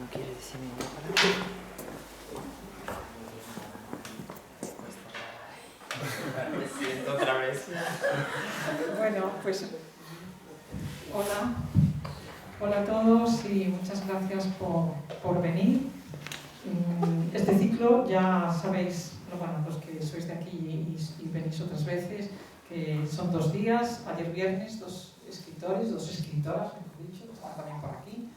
¿No quieres decir ninguna palabra? Me siento otra vez. Bueno, pues hola. Hola a todos y muchas gracias por venir. Este ciclo ya sabéis, bueno, los que sois de aquí y venís otras veces, que son 2 días. Ayer viernes 2 escritores, 2 escritoras, mejor dicho, que están también por aquí.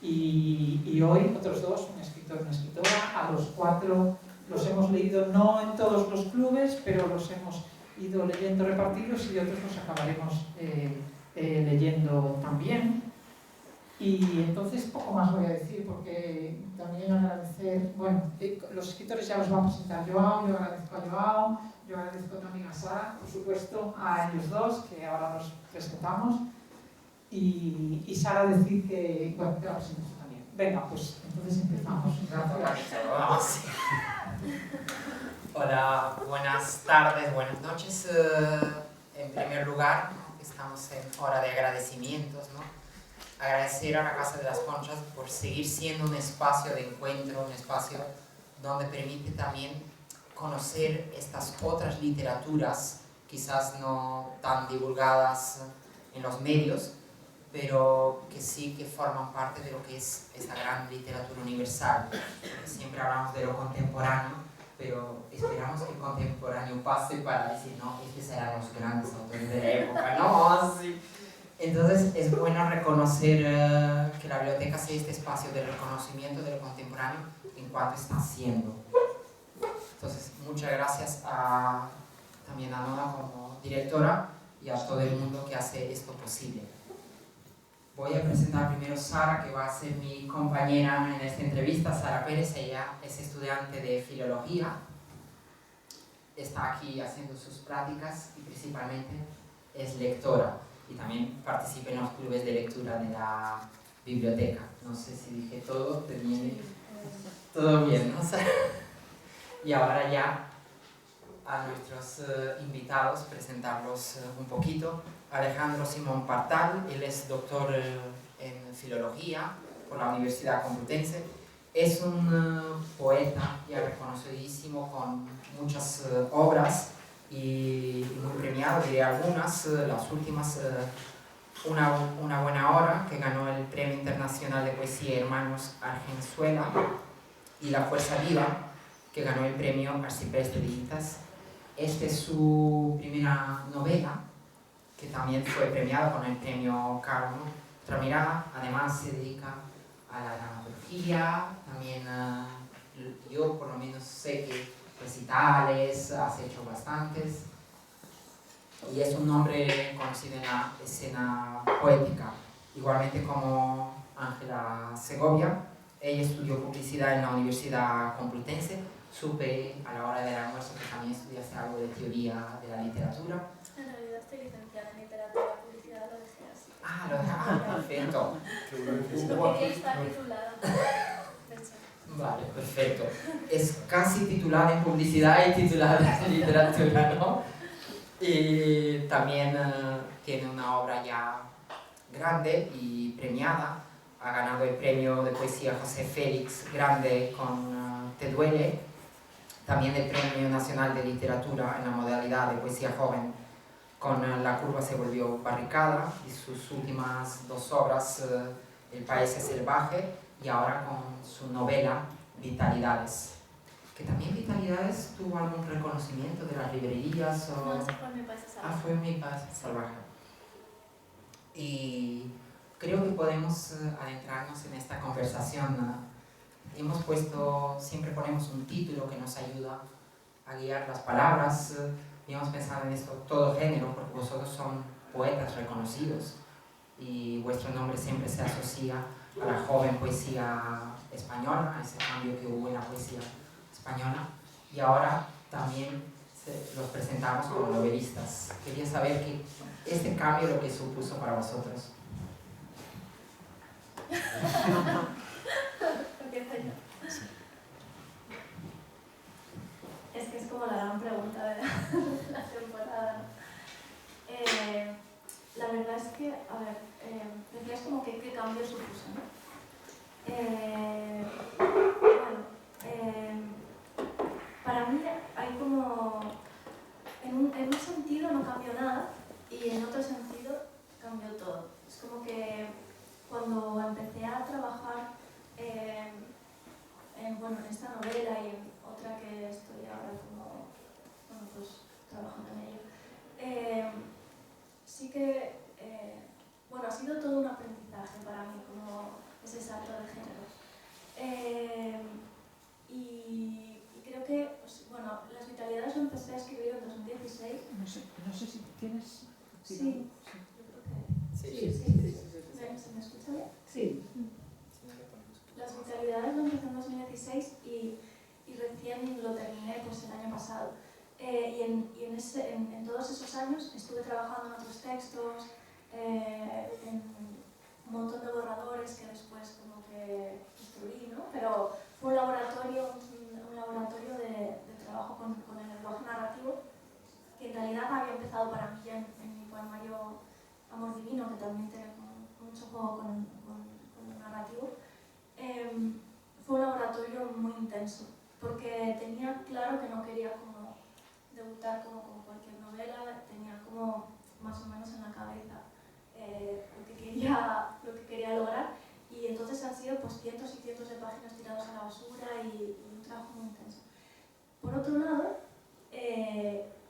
Y hoy otros 2, un escritor y una escritora. A los 4 los hemos leído no en todos los clubes, pero los hemos ido leyendo repartidos y otros los acabaremos leyendo también. Y entonces poco más voy a decir, porque también agradecer, bueno, los escritores ya los va a presentar Joao, yo agradezco a Joao, yo agradezco también a Sara, por supuesto, a ellos dos, que ahora nos presentamos, y Sara decir que, bueno, que la presentamos también. Venga, pues entonces empezamos. Gracias. Hola, buenas tardes, buenas noches. En primer lugar, estamos en hora de agradecimientos, ¿no? Agradecer a la Casa de las Conchas por seguir siendo un espacio de encuentro, un espacio donde permite también conocer estas otras literaturas, quizás no tan divulgadas en los medios, pero que sí que forman parte de lo que es esa gran literatura universal. Siempre hablamos de lo contemporáneo, pero esperamos que el contemporáneo pase para decir, no, estos serán los grandes autores de la época, no, sí. Entonces es bueno reconocer que la biblioteca sea este espacio de reconocimiento de lo contemporáneo en cuanto está haciendo. Entonces, muchas gracias también a Nona como directora y a todo el mundo que hace esto posible. Voy a presentar primero a Sara, que va a ser mi compañera en esta entrevista. Sara Pérez, ella es estudiante de filología, está aquí haciendo sus prácticas y principalmente es lectora. Y también participa en los clubes de lectura de la biblioteca. No sé si dije todo, todo bien, ¿no? Y ahora ya a nuestros invitados, presentarlos un poquito. Alejandro Simón Partal, él es doctor en filología por la Universidad Complutense. Es un poeta ya reconocidísimo con muchas obras y muy premiado, diré algunas, las últimas, una buena hora, que ganó el Premio Internacional de Poesía Hermanos Argenzuela, y La Fuerza Viva, que ganó el Premio Arcipreste de Itas. Esta es su primera novela, que también fue premiada con el Premio Carlos Tramirá. Además se dedica a la dramaturgia, también yo por lo menos sé que recitales, has hecho bastantes, y es un nombre conocido en la escena poética, igualmente como Ángela Segovia. Ella estudió publicidad en la Universidad Complutense. Supe a la hora del almuerzo que también estudiaste algo de teoría de la literatura. En realidad estoy licenciada en literatura y publicidad, lo dejé así. Perfecto. No quería estar titulada. Vale, perfecto. Es casi titulada en publicidad y titulada en literatura, ¿no? Y también tiene una obra ya grande y premiada. Ha ganado el premio de poesía José Félix Grande con Te duele. También el Premio Nacional de Literatura en la modalidad de poesía joven con La curva se volvió barricada, y sus últimas 2 obras, El país es salvaje, y ahora con su novela Vitalidades. Que también Vitalidades tuvo algún reconocimiento de las librerías o... No, ese fue Mi país es salvaje. Fue Mi país es salvaje. Y creo que podemos adentrarnos en esta conversación. Siempre ponemos un título que nos ayuda a guiar las palabras, y hemos pensado en esto, todo género, porque vosotros son poetas reconocidos y vuestro nombre siempre se asocia a la joven poesía española, a ese cambio que hubo en la poesía española, y ahora también los presentamos como novelistas. Quería saber que este cambio lo que supuso para vosotros. Empiezo yo. Es que es como la gran pregunta de la temporada. La verdad es que, a ver, decías como que qué cambio supuso, ¿no? empecé a trabajar bueno, en esta novela y en otra que estoy ahora como, bueno, pues trabajando en ello, sí que, bueno, ha sido todo un aprendizaje para mí, como ese salto de género. Y creo que, pues, bueno, Las Vitalidades lo empecé a escribir en 2016. No sé si tienes... Sí, yo creo que... Sí. ¿Se me escucha bien? Sí. Las Vitalidades lo empecé en 2016 y recién lo terminé pues, el año pasado. Y en todos esos años estuve trabajando en otros textos, en un montón de borradores que después como que destruí, ¿no? Pero fue un laboratorio de trabajo con el lenguaje narrativo que en realidad había empezado para mí ya en mi poemario Amor Divino, que también tiene mucho juego con el narrativo. Fue un laboratorio muy intenso, porque tenía claro que no quería como debutar como cualquier novela, tenía como más o menos en la cabeza lo que quería lograr, y entonces han sido pues cientos y cientos de páginas tiradas a la basura y un trabajo muy intenso. Por otro lado,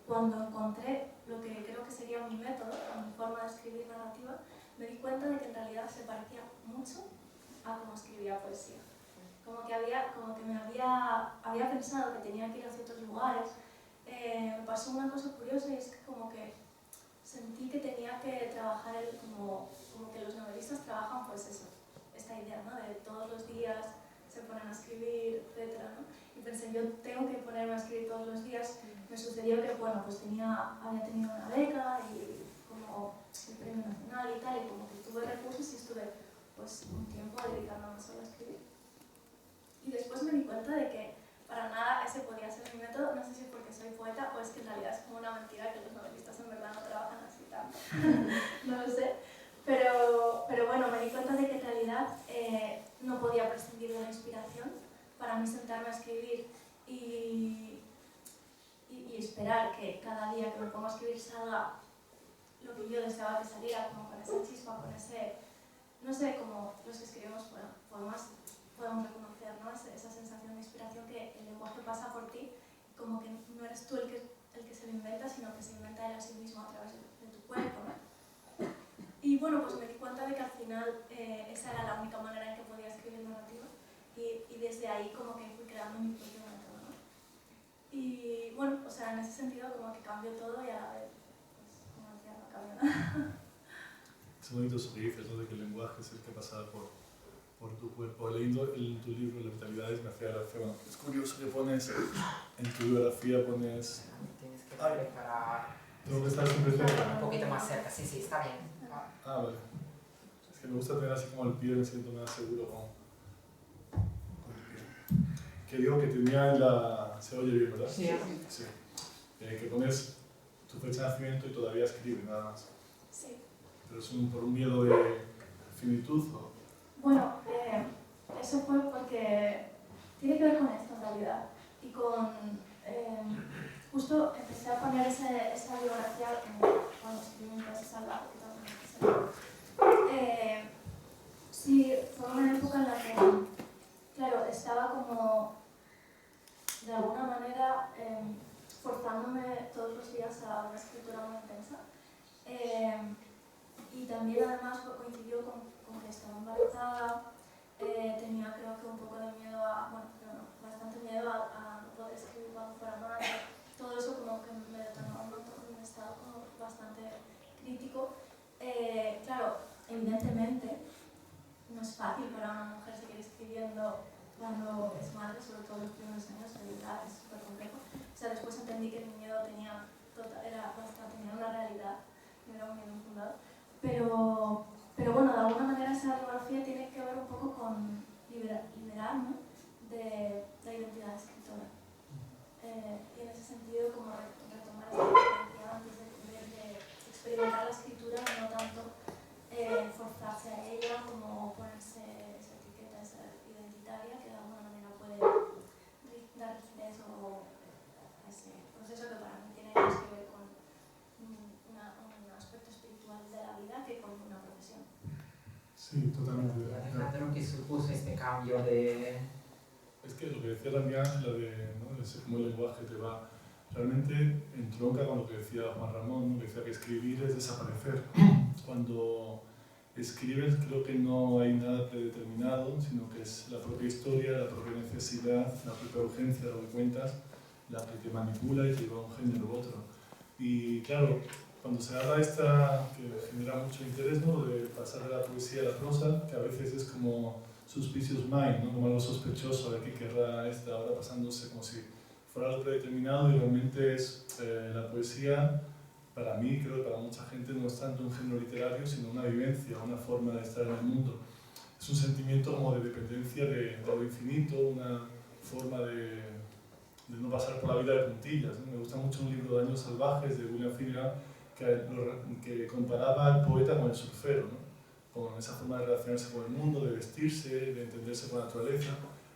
cuando encontré lo que creo que sería mi método, o mi forma de escribir narrativa, me di cuenta de que en realidad se parecía mucho a cómo escribía poesía. Como que me había pensado que tenía que ir a ciertos lugares. Me pasó una cosa curiosa y es que como que sentí que tenía que trabajar como que los novelistas trabajan pues eso, esta idea, ¿no? De todos los días se ponen a escribir, etc., ¿no? Y pensé, yo tengo que ponerme a escribir todos los días. Me sucedió que, bueno, pues había tenido una beca y como el premio nacional y tal, y como que tuve recursos y estuve pues un tiempo dedicándome solo a escribir. Y después me di cuenta de que para nada ese podía ser mi método, no sé si es porque soy poeta o es que en realidad es como una mentira que los novelistas en verdad no trabajan así tanto, no lo sé. Pero bueno, me di cuenta de que en realidad no podía prescindir de la inspiración para mí sentarme a escribir y esperar que cada día que me pongo a escribir salga lo que yo deseaba que saliera, como con esa chispa, con ese, no sé, como los que escribimos poemas podemos reconocer, ¿no? Esa sensación de inspiración que el lenguaje pasa por ti, como que no eres tú el que se lo inventa, sino que se inventa él a sí mismo a través de tu cuerpo, ¿no? Y bueno, pues me di cuenta de que al final esa era la única manera en que podía escribir narrativa y desde ahí como que fui creando mi propio método, ¿no? Y bueno, o sea, en ese sentido como que cambió todo y a la vez, pues como decía, no cambió nada. Es bonito eso que dices, ¿no? De que el lenguaje es el que pasa por tu cuerpo. Leyendo tu libro, Las Vitalidades, me hacía gracia. Bueno, es curioso que pones, en tu biografía pones... Tienes que preparar Tengo que estar siempre cerca. un poquito más cerca, sí, está bien. Ah, vale. Es que me gusta tener así como el pie, me siento más seguro con el pie. Que digo que tenía en la... ¿Se oye bien, verdad? Sí. Sí. Que pones tu fecha de nacimiento y todavía escribes, nada más. Sí. ¿Pero es por un miedo de finitud o...? Bueno, eso fue porque tiene que ver con esto en realidad y con... justo empecé a poner esa biografía cuando escribí mi clase salvaje, que también sí, fue una época en la que, claro, estaba como de alguna manera forzándome todos los días a una escritura muy intensa. Y también además coincidió con que estaba embarazada, tenía creo que un poco de miedo bastante miedo a no poder escribir cuando fuera madre. Todo eso como que me detonaba un montón, un estado como bastante crítico. Claro, evidentemente no es fácil para una mujer seguir escribiendo cuando es madre, sobre todo en los primeros años, de verdad, es súper complejo. O sea, después entendí que mi miedo tenía una realidad, no era un miedo infundado. Pero bueno, de alguna manera esa biografía tiene que ver un poco con liberarme de la identidad de escritora. Y en ese sentido, como retomar esa experiencia antes de experimentar la escritura, no tanto forzarse a ella como ponerse esa etiqueta, esa identitaria que de alguna manera puede dar rigidez a ese proceso que para mí tiene más que ver con un aspecto espiritual de la vida que con una profesión. Sí, totalmente. Alejandro, cambio de... Es que lo que decía también la de, ¿no? Ese cómo el lenguaje te va realmente entronca con lo que decía Juan Ramón, ¿no? Que decía que escribir es desaparecer. Cuando escribes creo que no hay nada predeterminado, sino que es la propia historia, la propia necesidad, la propia urgencia de lo que cuentas, la que te manipula y te lleva a un género u otro. Y claro, cuando se habla esta, que genera mucho interés, ¿no? De pasar de la poesía a la prosa, que a veces es como suspicious mind, ¿no? Como algo sospechoso de que querrá esta ahora pasándose como si fuera algo predeterminado, y realmente es la poesía, para mí, creo que para mucha gente, no es tanto un género literario, sino una vivencia, una forma de estar en el mundo. Es un sentimiento como de dependencia de lo infinito, una forma de no pasar por la vida de puntillas, ¿no? Me gusta mucho un libro de Años Salvajes de William Finnegan que comparaba al poeta con el surfero, ¿no? Con esa forma de relacionarse con el mundo, de vestirse, de entenderse con la naturaleza.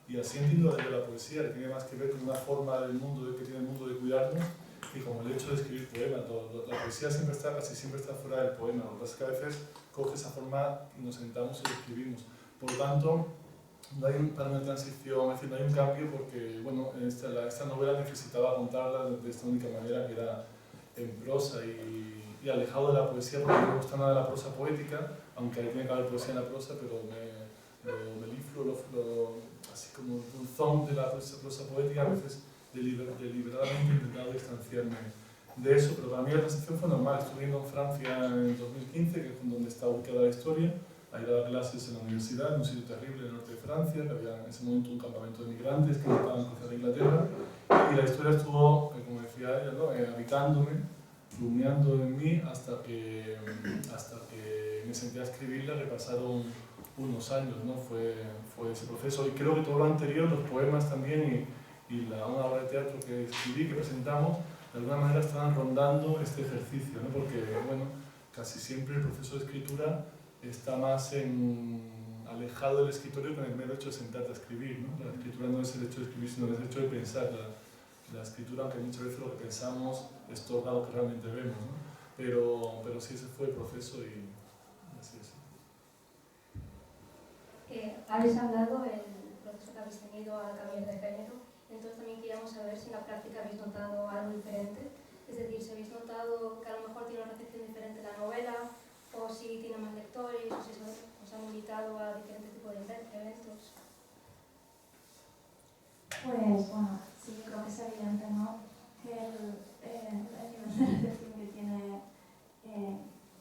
Y así entiendo la poesía, que tiene más que ver con una forma del mundo, que tiene el mundo de cuidarnos, y como el hecho de escribir poemas. La poesía casi siempre está fuera del poema. Lo que pasa es que a veces coge esa forma y nos sentamos y lo escribimos. Por lo tanto, no hay para una transición, es decir, no hay un cambio porque, bueno, esta novela necesitaba contarla de esta única manera, que era en prosa y alejado de la poesía, porque no me gusta nada la prosa poética, aunque tiene que haber poesía en la prosa, pero lo melifluo, así como un zon de la prosa poética, a veces deliberadamente he intentado distanciarme de eso, pero para mí la transición fue normal. Estuve viviendo en Francia en 2015, que es donde está ubicada la historia. Ahí daba clases en la universidad, en un sitio terrible en el norte de Francia, que había en ese momento un campamento de migrantes que intentaban cruzar a Inglaterra. Y la historia estuvo, como decía ella, ¿no? Habitándome, rumiando en mí, hasta que me senté a escribirla, que pasaron unos años, ¿no? Fue ese proceso. Y creo que todo lo anterior, los poemas también y una obra de teatro que escribí, que presentamos, de alguna manera estaban rondando este ejercicio, ¿no? Porque, bueno, casi siempre el proceso de escritura está más alejado del escritorio con el mero hecho de sentarte a escribir, ¿no? La escritura no es el hecho de escribir, sino el hecho de pensar. La escritura, aunque muchas veces lo que pensamos es todo lo que realmente vemos, ¿no? Pero sí, ese fue el proceso y así es. Habéis hablado del proceso que habéis tenido al cambiar de género, entonces también queríamos saber si en la práctica habéis notado algo diferente, es decir, si habéis notado que a lo mejor tiene una recepción diferente la novela, o si tiene más lectores, o si os han invitado a diferentes tipos de eventos. Pues bueno, sí, yo creo que es evidente, ¿no? Que el nivel de recepción que tiene,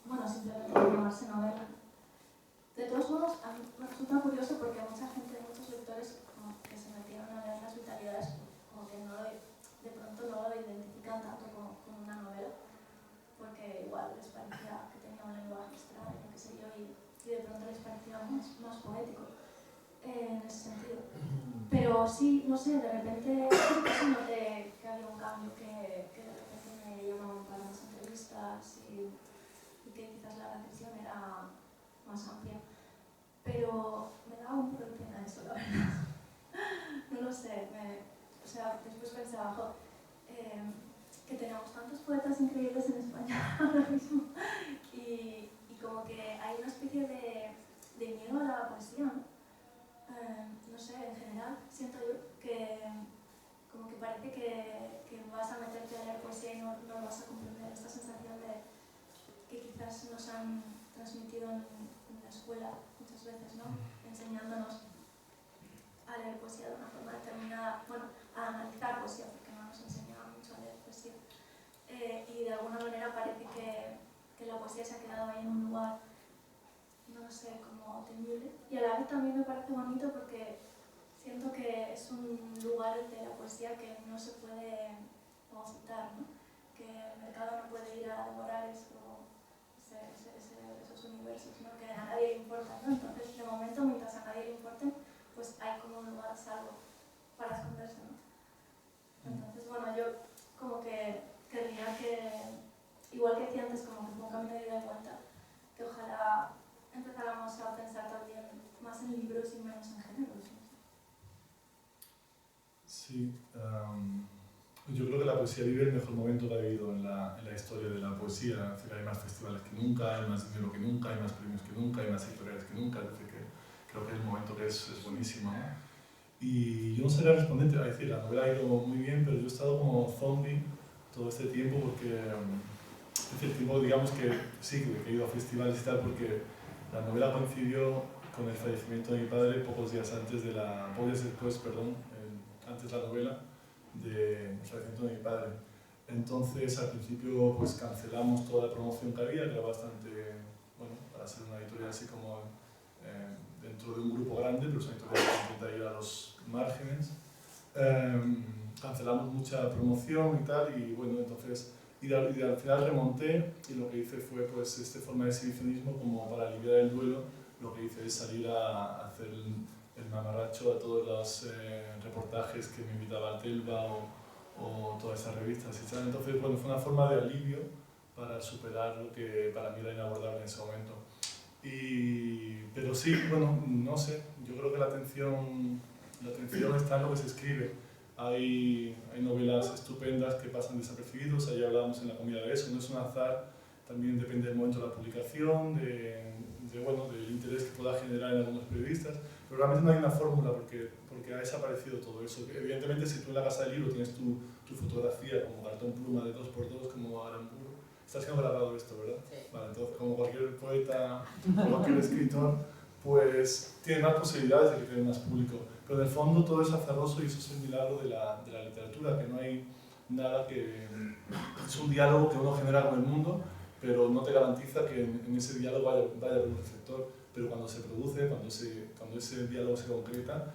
bueno, simplemente llamarse novela. De todos modos, a mí me resulta curioso porque mucha gente, muchos lectores como que se metieron a leer Las vitalidades, como que de pronto no lo identifican tanto como una novela, porque igual les parecía que tenía un lenguaje extraño, qué sé yo, y de pronto les parecía más poético en ese sentido. Pero sí, no sé, de repente sí noté que había un cambio, que de repente me llamaban para más entrevistas y que quizás la recepción era más amplia. Pero me daba un poco de pena eso, la verdad. No lo sé, o sea, después pensaba, que tenemos tantos poetas increíbles en España ahora mismo y como que hay una especie de miedo a la poesía, ¿no? No sé, en general siento yo que como que parece que vas a meterte a leer poesía y no lo vas a comprender. Esta sensación de que quizás nos han transmitido en la escuela muchas veces, ¿no? Enseñándonos a leer poesía de una forma determinada, bueno, a analizar poesía, porque no nos enseñaban mucho a leer poesía. Y de alguna manera parece que la poesía se ha quedado ahí en un lugar, no lo sé, como temible. Y a la vez también me parece bonito porque siento que es un lugar de la poesía que no se puede ocultar, ¿no? Que el mercado no puede ir a devorar esos universos, ¿no? Que a nadie le importa, ¿no? Entonces, de momento, mientras a nadie le importen, pues hay como un lugar a salvo para esconderse, ¿no? Entonces, bueno, yo como que querría que, igual que decía antes, como que fue un camino de ida y vuelta, que ojalá empezáramos a pensar también más en libros y menos en géneros, ¿no? Sí, yo creo que la poesía vive el mejor momento que ha vivido en la historia de la poesía. Es decir, hay más festivales que nunca, hay más dinero que nunca, hay más premios que nunca, hay más editoriales que nunca. Es decir, que creo que es el momento que es buenísima, ¿no? Y yo no sabía responderte, es decir, la novela ha ido muy bien, pero yo he estado como zombie todo este tiempo porque, es decir, tipo, digamos que sí, que he ido a festivales y tal, porque la novela coincidió con el fallecimiento de mi padre pocos días después, perdón, antes la novela, del fallecimiento de mi padre. Entonces, al principio, pues cancelamos toda la promoción que había, que era bastante, bueno, para ser una editorial así como dentro de un grupo grande, pero es una editorial que intenta ir a los márgenes. Cancelamos mucha promoción y tal, y bueno, entonces, y al final remonté, y lo que hice fue, pues, esta forma de exhibicionismo como para aliviar el duelo. Lo que hice es salir a hacer el mamarracho a todos los reportajes que me invitaba al Telva o todas esas revistas y tal. Entonces, bueno, fue una forma de alivio para superar lo que para mí era inabordable en ese momento. Pero sí, bueno, no sé, yo creo que la atención está en lo que se escribe. Hay novelas estupendas que pasan desapercibidos, ayer hablábamos en la comida de eso, no es un azar, también depende del momento de la publicación, del interés que pueda generar en algunos periodistas, pero realmente no hay una fórmula porque ha desaparecido todo eso. Evidentemente, si tú en la casa del libro tienes tu fotografía como cartón pluma de 2x2, como Aramburu, está siendo grabado esto, ¿verdad? Sí. Vale, entonces, como cualquier poeta o cualquier escritor, pues tiene más posibilidades de que quede más público. Pero en el fondo todo es azaroso y eso es el milagro de la literatura, que no hay nada que... Es un diálogo que uno genera con el mundo, pero no te garantiza que en ese diálogo vaya a haber un receptor. Pero cuando se produce, cuando ese diálogo se concreta,